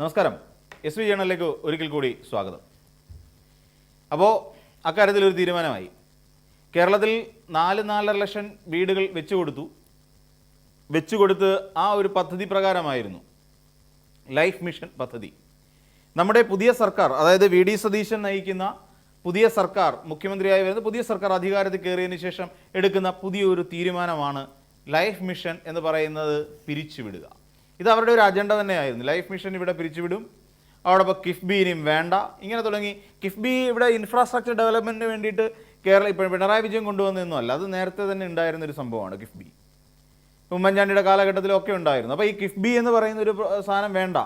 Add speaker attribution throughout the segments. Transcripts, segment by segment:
Speaker 1: നമസ്കാരം. SV ജേണലിലേക്ക് ഒരിക്കൽ കൂടി സ്വാഗതം. അപ്പോൾ അക്കാര്യത്തിലൊരു തീരുമാനമായി. കേരളത്തിൽ 4-4.5 ലക്ഷം വീടുകൾ വെച്ചുകൊടുത്ത് ആ ഒരു പദ്ധതി പ്രകാരമായിരുന്നു ലൈഫ് മിഷൻ പദ്ധതി. നമ്മുടെ പുതിയ സർക്കാർ, അതായത് VD സതീശൻ നയിക്കുന്ന പുതിയ സർക്കാർ, മുഖ്യമന്ത്രിയായി വരുന്ന പുതിയ സർക്കാർ അധികാരത്തിൽ കയറിയതിന് ശേഷം എടുക്കുന്ന പുതിയൊരു തീരുമാനമാണ് ലൈഫ് മിഷൻ എന്ന് പറയുന്നത് പിരിച്ചുവിടുക. ഇത് അവരുടെ ഒരു അജണ്ട തന്നെയായിരുന്നു. ലൈഫ് മിഷൻ ഇവിടെ പിരിച്ചുവിടും, അവിടെ കിഫ്ബി ഇനിയും വേണ്ട, ഇങ്ങനെ തുടങ്ങി. കിഫ്ബി ഇവിടെ ഇൻഫ്രാസ്ട്രക്ചർ ഡെവലപ്മെൻറ്റിന് വേണ്ടിയിട്ട് ഇപ്പോൾ പിണറായി വിജയൻ കൊണ്ടുവന്നതൊന്നുമല്ല, അത് നേരത്തെ തന്നെ ഉണ്ടായിരുന്നൊരു സംഭവമാണ്. കിഫ്ബി ഉമ്മൻചാണ്ടിയുടെ കാലഘട്ടത്തിലൊക്കെ ഉണ്ടായിരുന്നു. അപ്പോൾ ഈ കിഫ്ബി എന്ന് പറയുന്ന ഒരു സാധനം വേണ്ട,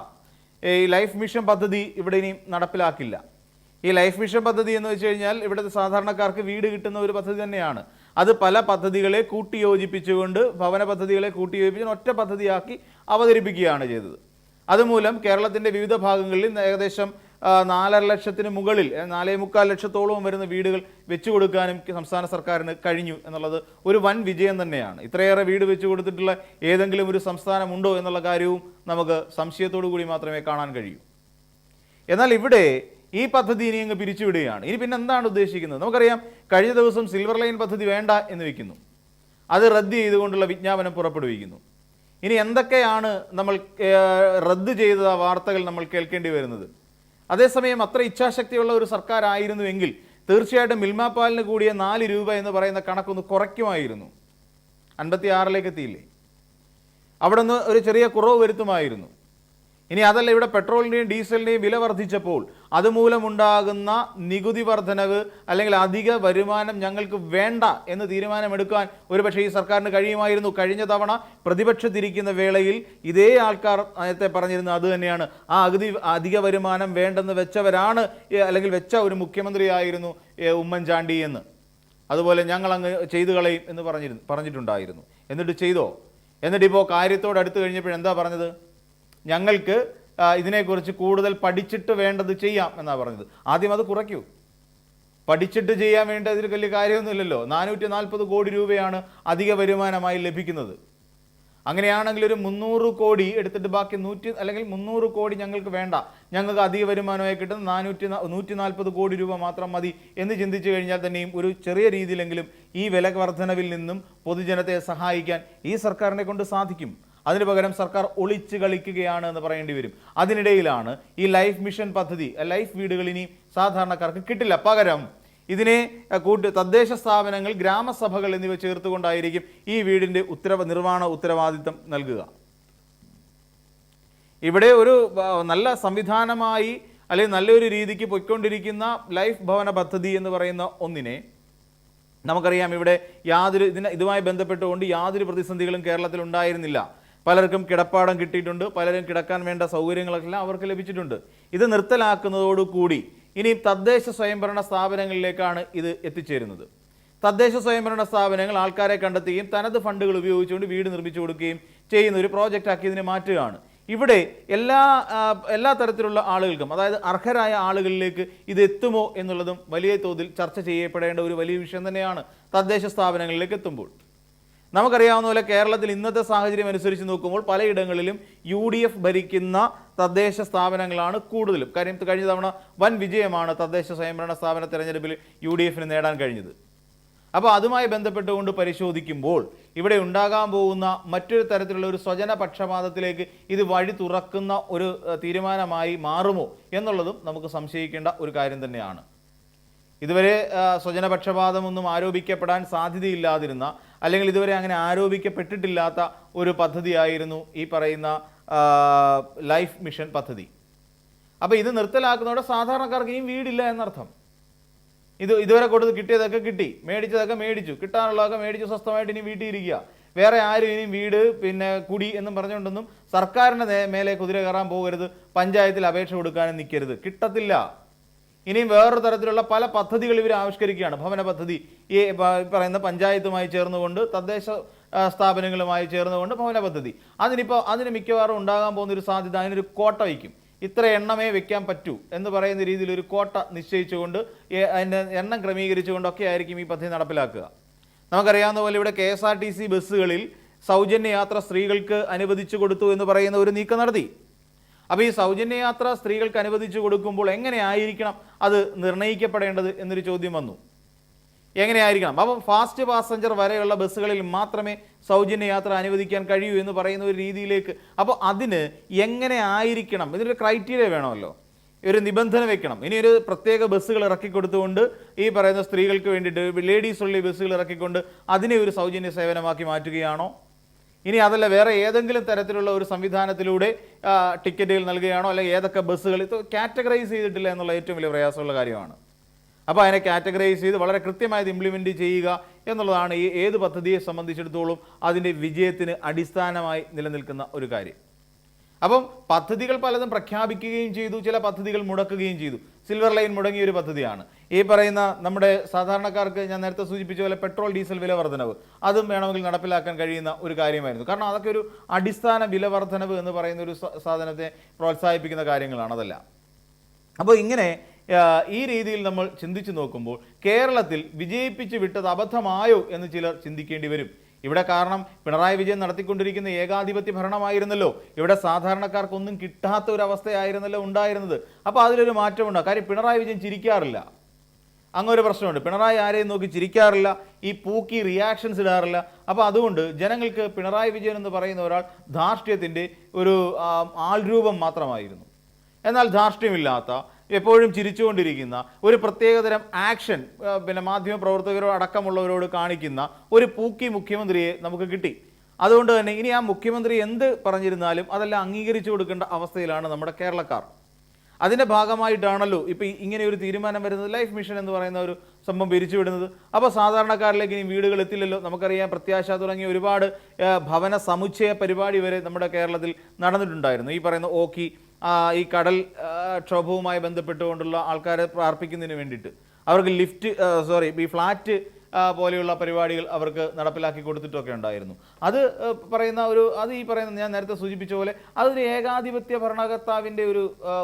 Speaker 1: ഈ ലൈഫ് മിഷൻ പദ്ധതി ഇവിടെ ഇനി നടപ്പിലാക്കില്ല. ഈ ലൈഫ് മിഷൻ പദ്ധതി എന്ന് വെച്ച് കഴിഞ്ഞാൽ ഇവിടുത്തെ സാധാരണക്കാർക്ക് വീട് കിട്ടുന്ന ഒരു പദ്ധതി തന്നെയാണ്. അത് പല പദ്ധതികളെ കൂട്ടിയോജിപ്പിച്ചുകൊണ്ട്, ഭവന പദ്ധതികളെ കൂട്ടിയോജിപ്പിച്ച് ഒറ്റ പദ്ധതിയാക്കി അവതരിപ്പിക്കുകയാണ് ചെയ്തത്. അതുമൂലം കേരളത്തിൻ്റെ വിവിധ ഭാഗങ്ങളിൽ ഏകദേശം 4.5 ലക്ഷത്തിന് മുകളിൽ 4.25 ലക്ഷത്തോളം വരുന്ന വീടുകൾ വെച്ചു കൊടുക്കാനും സംസ്ഥാന സർക്കാരിന് കഴിഞ്ഞു എന്നുള്ളത് ഒരു വൻ വിജയം തന്നെയാണ്. ഇത്രയേറെ വീട് വെച്ചു കൊടുത്തിട്ടുള്ള ഏതെങ്കിലും ഒരു സംസ്ഥാനമുണ്ടോ എന്നുള്ള കാര്യവും നമുക്ക് സംശയത്തോടു കൂടി മാത്രമേ കാണാൻ കഴിയൂ. എന്നാൽ ഇവിടെ ഈ പദ്ധതി ഇനി അങ്ങ് പിരിച്ചുവിടുകയാണ്. ഇനി പിന്നെ എന്താണ് ഉദ്ദേശിക്കുന്നത്? നമുക്കറിയാം, കഴിഞ്ഞ ദിവസം സിൽവർ ലൈൻ പദ്ധതി വേണ്ട എന്ന് വെക്കുന്നു, അത് റദ്ദ് ചെയ്തുകൊണ്ടുള്ള വിജ്ഞാപനം പുറപ്പെടുവിക്കുന്നു. ഇനി എന്തൊക്കെയാണ് നമ്മൾ റദ്ദ് ചെയ്ത വാർത്തകൾ നമ്മൾ കേൾക്കേണ്ടി വരുന്നത്? അതേസമയം അത്ര ഇച്ഛാശക്തിയുള്ള ഒരു സർക്കാർ ആയിരുന്നുവെങ്കിൽ തീർച്ചയായിട്ടും മിൽമ പാലിന് കൂടിയ 4 രൂപ എന്ന് പറയുന്ന കണക്കൊന്ന് കുറയ്ക്കുമായിരുന്നു. 56 എത്തിയില്ലേ? അവിടെ നിന്ന് ഒരു ചെറിയ കുറവ് വരുത്തുമായിരുന്നു. ഇനി അതല്ല, ഇവിടെ പെട്രോളിൻ്റെയും ഡീസലിൻ്റെയും വില വർദ്ധിച്ചപ്പോൾ അതുമൂലമുണ്ടാകുന്ന നികുതി വർധനവ് അല്ലെങ്കിൽ അധിക വരുമാനം ഞങ്ങൾക്ക് വേണ്ട എന്ന് തീരുമാനമെടുക്കാൻ ഒരുപക്ഷെ ഈ സർക്കാരിന് കഴിയുമായിരുന്നു. കഴിഞ്ഞ തവണ പ്രതിപക്ഷത്തിരിക്കുന്ന വേളയിൽ ഇതേ ആൾക്കാർ നേരത്തെ പറഞ്ഞിരുന്നത് അത് തന്നെയാണ്. ആ അധിക വരുമാനം വേണ്ടെന്ന് വെച്ചവരാണ്, അല്ലെങ്കിൽ വെച്ച ഒരു മുഖ്യമന്ത്രിയായിരുന്നു ഉമ്മൻചാണ്ടി എന്ന്. അതുപോലെ ഞങ്ങളങ്ങ് ചെയ്തു കളയും എന്ന് പറഞ്ഞിട്ടുണ്ടായിരുന്നു. എന്നിട്ട് ചെയ്തോ? എന്നിട്ടിപ്പോൾ കാര്യത്തോട് അടുത്ത് കഴിഞ്ഞപ്പോൾ എന്താ പറഞ്ഞത്? ഞങ്ങൾക്ക് ഇതിനെക്കുറിച്ച് കൂടുതൽ പഠിച്ചിട്ട് വേണ്ടത് ചെയ്യാം എന്നാണ് പറഞ്ഞത്. ആദ്യം അത് കുറയ്ക്കൂ. പഠിച്ചിട്ട് ചെയ്യാൻ വേണ്ടതിൽ വലിയ കാര്യമൊന്നുമില്ലല്ലോ. 440 കോടി രൂപയാണ് അധിക വരുമാനമായി ലഭിക്കുന്നത്. അങ്ങനെയാണെങ്കിൽ ഒരു 300 കോടി എടുത്തിട്ട് ബാക്കി 300 കോടി ഞങ്ങൾക്ക് വേണ്ട, ഞങ്ങൾക്ക് അധിക വരുമാനമായി കിട്ടുന്ന 140 കോടി രൂപ മാത്രം മതി എന്ന് ചിന്തിച്ചു കഴിഞ്ഞാൽ തന്നെയും ഒരു ചെറിയ രീതിയിലെങ്കിലും ഈ വില വർധനവിൽ നിന്നും പൊതുജനത്തെ സഹായിക്കാൻ ഈ സർക്കാരിനെ കൊണ്ട് സാധിക്കും. അതിന് പകരം സർക്കാർ ഒളിച്ചു കളിക്കുകയാണ് എന്ന് പറയേണ്ടി വരും. അതിനിടയിലാണ് ഈ ലൈഫ് മിഷൻ പദ്ധതി, ലൈഫ് വീടുകൾ ഇനി സാധാരണക്കാർക്ക് കിട്ടില്ല. പകരം ഇതിനെ തദ്ദേശ സ്ഥാപനങ്ങൾ, ഗ്രാമസഭകൾ എന്നിവ ചേർത്തുകൊണ്ടായിരിക്കും ഈ വീടിൻ്റെ നിർവ്വഹണ ഉത്തരവാദിത്തം നൽകുക. ഇവിടെ ഒരു നല്ല സംവിധാനമായി അല്ലെങ്കിൽ നല്ലൊരു രീതിക്ക് പോയിക്കൊണ്ടിരിക്കുന്ന ലൈഫ് ഭവന പദ്ധതി എന്ന് പറയുന്ന ഒന്നിനെ നമുക്കറിയാം, ഇവിടെ ഇതുമായി ബന്ധപ്പെട്ടുകൊണ്ട് യാതൊരു പ്രതിസന്ധികളും കേരളത്തിൽ ഉണ്ടായിരുന്നില്ല. പലർക്കും കിടപ്പാടം കിട്ടിയിട്ടുണ്ട്, പലരും കിടക്കാൻ വേണ്ട സൗകര്യങ്ങളെല്ലാം അവർക്ക് ലഭിച്ചിട്ടുണ്ട്. ഇത് നിർത്തലാക്കുന്നതോടുകൂടി ഇനി തദ്ദേശ സ്വയംഭരണ സ്ഥാപനങ്ങളിലേക്കാണ് ഇത് എത്തിച്ചേരുന്നത്. തദ്ദേശ സ്വയംഭരണ സ്ഥാപനങ്ങൾ ആൾക്കാരെ കണ്ടെത്തുകയും തനത് ഫണ്ടുകൾ ഉപയോഗിച്ചുകൊണ്ട് വീട് നിർമ്മിച്ചു കൊടുക്കുകയും ചെയ്യുന്ന ഒരു പ്രോജക്റ്റ് ആക്കി ഇതിനെ മാറ്റുകയാണ്. ഇവിടെ എല്ലാ തരത്തിലുള്ള ആളുകൾക്കും, അതായത് അർഹരായ ആളുകളിലേക്ക് ഇത് എത്തുമോ എന്നുള്ളതും വലിയ തോതിൽ ചർച്ച ചെയ്യപ്പെടേണ്ട ഒരു വലിയ വിഷയം തന്നെയാണ്. തദ്ദേശ സ്ഥാപനങ്ങളിലേക്ക് എത്തുമ്പോൾ നമുക്കറിയാവുന്ന പോലെ കേരളത്തിൽ ഇന്നത്തെ സാഹചര്യം അനുസരിച്ച് നോക്കുമ്പോൾ പലയിടങ്ങളിലും UDF ഭരിക്കുന്ന തദ്ദേശ സ്ഥാപനങ്ങളാണ് കൂടുതലും. കാര്യം കഴിഞ്ഞ തവണ വൻ വിജയമാണ് തദ്ദേശ സ്വയംഭരണ സ്ഥാപന തെരഞ്ഞെടുപ്പിൽ UDFന് നേടാൻ കഴിഞ്ഞത്. അപ്പോൾ അതുമായി ബന്ധപ്പെട്ടുകൊണ്ട് പരിശോധിക്കുമ്പോൾ ഇവിടെ ഉണ്ടാകാൻ പോകുന്ന മറ്റൊരു തരത്തിലുള്ള ഒരു സ്വജന പക്ഷപാതത്തിലേക്ക് ഇത് വഴി തുറക്കുന്ന ഒരു തീരുമാനമായി മാറുമോ എന്നുള്ളതും നമുക്ക് സംശയിക്കേണ്ട ഒരു കാര്യം തന്നെയാണ്. ഇതുവരെ സ്വജനപക്ഷപാതമൊന്നും ആരോപിക്കപ്പെടാൻ സാധ്യതയില്ലാതിരുന്ന, അല്ലെങ്കിൽ ഇതുവരെ അങ്ങനെ ആരോപിക്കപ്പെട്ടിട്ടില്ലാത്ത ഒരു പദ്ധതിയായിരുന്നു ഈ പറയുന്ന ലൈഫ് മിഷൻ പദ്ധതി. അപ്പോൾ ഇത് നിർത്തലാക്കുന്നതോടെ സാധാരണക്കാർക്ക് ഇനിയും വീടില്ല എന്നർത്ഥം. ഇതുവരെ കൊടുത്ത് കിട്ടിയതൊക്കെ കിട്ടി, മേടിച്ചതൊക്കെ മേടിച്ചു, കിട്ടാനുള്ളതൊക്കെ മേടിച്ചു, സ്വസ്ഥമായിട്ട് ഇനി വീട്ടിൽ ഇരിക്കുക. വേറെ ആരും ഇനിയും വീട് കുടി എന്നും പറഞ്ഞുകൊണ്ടൊന്നും സർക്കാരിൻ്റെ മേലെ കുതിര കയറാൻ പോകരുത്, പഞ്ചായത്തിൽ അപേക്ഷ കൊടുക്കാനും നിൽക്കരുത്, കിട്ടത്തില്ല. ഇനിയും വേറൊരു തരത്തിലുള്ള പല പദ്ധതികൾ ഇവർ ആവിഷ്കരിക്കുകയാണ്. ഭവന പദ്ധതി, ഈ പറയുന്ന പഞ്ചായത്തുമായി ചേർന്നുകൊണ്ട്, തദ്ദേശ സ്ഥാപനങ്ങളുമായി ചേർന്നുകൊണ്ട് ഭവന പദ്ധതി. അതിന് മിക്കവാറും ഉണ്ടാകാൻ പോകുന്ന ഒരു സാധ്യത, അതിനൊരു കോട്ട വയ്ക്കും. ഇത്ര എണ്ണമേ വെക്കാൻ പറ്റൂ എന്ന് പറയുന്ന രീതിയിൽ ഒരു കോട്ട നിശ്ചയിച്ചുകൊണ്ട്, അതിൻ്റെ എണ്ണം ക്രമീകരിച്ചുകൊണ്ടൊക്കെ ആയിരിക്കും ഈ പദ്ധതി നടപ്പിലാക്കുക. നമുക്കറിയാവുന്ന പോലെ ഇവിടെ KSRTC ബസ്സുകളിൽ സൗജന്യ യാത്ര സ്ത്രീകൾക്ക് അനുവദിച്ചു കൊടുത്തു എന്ന് പറയുന്ന ഒരു നീക്കം നടത്തി. അപ്പോൾ ഈ സൗജന്യ യാത്ര സ്ത്രീകൾക്ക് അനുവദിച്ചു കൊടുക്കുമ്പോൾ എങ്ങനെയായിരിക്കണം അത് നിർണ്ണയിക്കപ്പെടേണ്ടത് എന്നൊരു ചോദ്യം വന്നു. എങ്ങനെയായിരിക്കണം? അപ്പം ഫാസ്റ്റ് പാസഞ്ചർ വരെയുള്ള ബസ്സുകളിൽ മാത്രമേ സൗജന്യ യാത്ര അനുവദിക്കാൻ കഴിയൂ എന്ന് പറയുന്ന ഒരു രീതിയിലേക്ക്. അപ്പോൾ അതിന് എങ്ങനെ ആയിരിക്കണം? ഇതിനൊരു ക്രൈറ്റീരിയ വേണമല്ലോ, ഒരു നിബന്ധന വെക്കണം. ഇനി ഒരു പ്രത്യേക ബസ്സുകൾ ഇറക്കിക്കൊടുത്തുകൊണ്ട് ഈ പറയുന്ന സ്ത്രീകൾക്ക് വേണ്ടിയിട്ട് ലേഡീസ് ഉള്ള ബസ്സുകൾ ഇറക്കിക്കൊണ്ട് അതിനെ ഒരു സൗജന്യ സേവനമാക്കി മാറ്റുകയാണോ? ഇനി അതല്ല വേറെ ഏതെങ്കിലും തരത്തിലുള്ള ഒരു സംവിധാനത്തിലൂടെ ടിക്കറ്റുകൾ നൽകുകയാണോ? അല്ലെങ്കിൽ ഏതൊക്കെ ബസ്സുകൾ ഇത് കാറ്റഗറൈസ് ചെയ്തിട്ടില്ല എന്നുള്ള ഏറ്റവും വലിയ പ്രയാസമുള്ള കാര്യമാണ്. അപ്പോൾ അതിനെ കാറ്റഗറൈസ് ചെയ്ത് വളരെ കൃത്യമായത് ഇംപ്ലിമെൻറ്റ് ചെയ്യുക എന്നുള്ളതാണ് ഈ ഏത് പദ്ധതിയെ സംബന്ധിച്ചിടത്തോളം അതിൻ്റെ വിജയത്തിന് അടിസ്ഥാനമായി നിലനിൽക്കുന്ന ഒരു കാര്യം. അപ്പം പദ്ധതികൾ പലതും പ്രഖ്യാപിക്കുകയും ചെയ്തു, ചില പദ്ധതികൾ മുടക്കുകയും ചെയ്തു. സിൽവർ ലൈൻ മുടങ്ങിയ ഒരു പദ്ധതിയാണ്. ഈ പറയുന്ന നമ്മുടെ സാധാരണക്കാർക്ക് ഞാൻ നേരത്തെ സൂചിപ്പിച്ച പോലെ പെട്രോൾ ഡീസൽ വില വർധനവ്, അതും വേണമെങ്കിൽ നടപ്പിലാക്കാൻ കഴിയുന്ന ഒരു കാര്യമായിരുന്നു. കാരണം അതൊക്കെ ഒരു അടിസ്ഥാന വില വർധനവ് എന്ന് പറയുന്ന ഒരു സാധനത്തെ പ്രോത്സാഹിപ്പിക്കുന്ന കാര്യങ്ങളാണ് അതെല്ലാം. അപ്പോൾ ഇങ്ങനെ ഈ രീതിയിൽ നമ്മൾ ചിന്തിച്ചു നോക്കുമ്പോൾ കേരളത്തിൽ വിജയിപ്പിച്ച് വിട്ടത് അബദ്ധമായോ എന്ന് ചിലർ ചിന്തിക്കേണ്ടി വരും. ഇവിടെ കാരണം പിണറായി വിജയൻ നടത്തിക്കൊണ്ടിരിക്കുന്ന ഏകാധിപത്യ ഭരണമായിരുന്നല്ലോ. ഇവിടെ സാധാരണക്കാർക്കൊന്നും കിട്ടാത്ത ഒരു അവസ്ഥയായിരുന്നല്ലോ ഉണ്ടായിരുന്നത്. അപ്പോൾ അതിലൊരു മാറ്റമുണ്ടാകും. കാര്യം പിണറായി വിജയൻ ചിരിക്കാറില്ല, അങ്ങൊരു പ്രശ്നമുണ്ട്. പിണറായി ആരെയും നോക്കി ചിരിക്കാറില്ല, ഈ പൂക്കി റിയാക്ഷൻസ് ഇടാറില്ല. അപ്പോൾ അതുകൊണ്ട് ജനങ്ങൾക്ക് പിണറായി വിജയൻ എന്ന് പറയുന്ന ഒരാൾ ധാർഷ്ട്യത്തിൻ്റെ ഒരു ആൾരൂപം മാത്രമായിരുന്നു. എന്നാൽ ധാർഷ്ട്യമില്ലാത്ത, എപ്പോഴും ചിരിച്ചുകൊണ്ടിരിക്കുന്ന ഒരു പ്രത്യേകതരം ആക്ഷൻ പിന്നെ മാധ്യമ പ്രവർത്തകരോ അടക്കമുള്ളവരോട് കാണിക്കുന്ന ഒരു പൂക്കി മുഖ്യമന്ത്രിയെ നമുക്ക് കിട്ടി. അതുകൊണ്ട് തന്നെ ഇനി ആ മുഖ്യമന്ത്രി എന്ത് പറഞ്ഞിരുന്നാലും അതെല്ലാം അംഗീകരിച്ചു കൊടുക്കേണ്ട അവസ്ഥയിലാണ് നമ്മുടെ കേരളക്കാർ. അതിൻ്റെ ഭാഗമായിട്ടാണല്ലോ ഇപ്പോൾ ഇങ്ങനെ ഒരു തീരുമാനം വരുന്നത്. ലൈഫ് മിഷൻ എന്ന് പറയുന്ന ഒരു സംഭവം പിരിച്ചുവിടുന്നത്. അപ്പോൾ സാധാരണക്കാരിലേക്ക് ഇനി വീടുകൾ എത്തില്ലല്ലോ. നമുക്കറിയാം പ്രത്യാശ തുടങ്ങിയ ഒരുപാട് ഭവന സമുച്ചയ പരിപാടി വരെ നമ്മുടെ കേരളത്തിൽ നടന്നിട്ടുണ്ടായിരുന്നു. ഈ പറയുന്ന ഓക്കി ഈ കടൽ ക്ഷോഭവുമായി ബന്ധപ്പെട്ടുകൊണ്ടുള്ള ആൾക്കാരെ പ്രാർത്ഥിക്കുന്നതിന് വേണ്ടിയിട്ട് അവർക്ക് ഈ ഫ്ലാറ്റ് പോലെയുള്ള പരിപാടികൾ അവർക്ക് നടപ്പിലാക്കി കൊടുത്തിട്ടൊക്കെ ഉണ്ടായിരുന്നു. അത് ഈ പറയുന്ന ഞാൻ നേരത്തെ സൂചിപ്പിച്ച പോലെ അതൊരു ഏകാധിപത്യ ഭരണകർത്താവിൻ്റെ ഒരു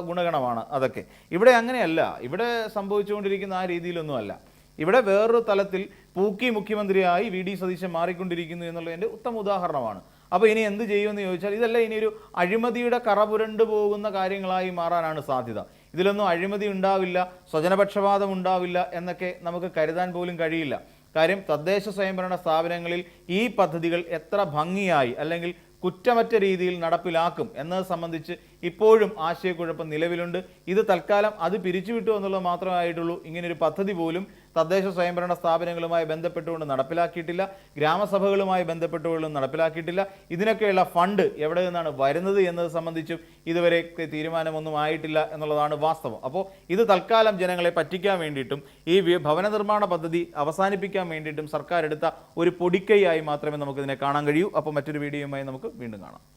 Speaker 1: ഗുണഗണമാണ് അതൊക്കെ. ഇവിടെ അങ്ങനെയല്ല. ഇവിടെ സംഭവിച്ചുകൊണ്ടിരിക്കുന്ന ആ രീതിയിലൊന്നുമല്ല. ഇവിടെ വേറൊരു തലത്തിൽ പൂക്കി മുഖ്യമന്ത്രിയായി വി ഡി സതീശൻ മാറിക്കൊണ്ടിരിക്കുന്നു എന്നുള്ളതിൻ്റെ ഉത്തമ ഉദാഹരണമാണ്. അപ്പോൾ ഇനി എന്ത് ചെയ്യുമെന്ന് ചോദിച്ചാൽ ഇതെല്ലാം ഇനിയൊരു അഴിമതിയുടെ കറപുരണ്ടു പോകുന്ന കാര്യങ്ങളായി മാറാനാണ് സാധ്യത. ഇതിലൊന്നും അഴിമതി ഉണ്ടാവില്ല, സ്വജനപക്ഷപാതം ഉണ്ടാവില്ല എന്നൊക്കെ നമുക്ക് കരുതാൻ പോലും കഴിയില്ല. കാര്യം തദ്ദേശ സ്വയംഭരണ സ്ഥാപനങ്ങളിൽ ഈ പദ്ധതികൾ എത്ര ഭംഗിയായി അല്ലെങ്കിൽ കുറ്റമറ്റ രീതിയിൽ നടപ്പിലാക്കും എന്നത് സംബന്ധിച്ച് ഇപ്പോഴും ആശയക്കുഴപ്പം നിലവിലുണ്ട്. ഇത് തൽക്കാലം അത് പിരിച്ചുവിട്ടു എന്നുള്ളത് മാത്രമായിട്ടുള്ളൂ. ഇങ്ങനൊരു പദ്ധതി പോലും തദ്ദേശ സ്വയംഭരണ സ്ഥാപനങ്ങളുമായി ബന്ധപ്പെട്ടുകൊണ്ട് നടപ്പിലാക്കിയിട്ടില്ല, ഗ്രാമസഭകളുമായി ബന്ധപ്പെട്ടുകൊണ്ട് നടപ്പിലാക്കിയിട്ടില്ല. ഇതിനൊക്കെയുള്ള ഫണ്ട് എവിടെ നിന്നാണ് വരുന്നത് എന്നത് സംബന്ധിച്ചും ഇതുവരെ തീരുമാനമൊന്നും ആയിട്ടില്ല എന്നുള്ളതാണ് വാസ്തവം. അപ്പോൾ ഇത് തൽക്കാലം ജനങ്ങളെ പറ്റിക്കാൻ വേണ്ടിയിട്ടും ഈ ഭവന നിർമ്മാണ പദ്ധതി അവസാനിപ്പിക്കാൻ വേണ്ടിയിട്ടും സർക്കാർ എടുത്ത ഒരു പൊടിക്കൈയായി മാത്രമേ നമുക്കിതിനെ കാണാൻ കഴിയൂ. അപ്പോൾ മറ്റൊരു വീഡിയോയുമായി നമുക്ക് വീണ്ടും കാണാം.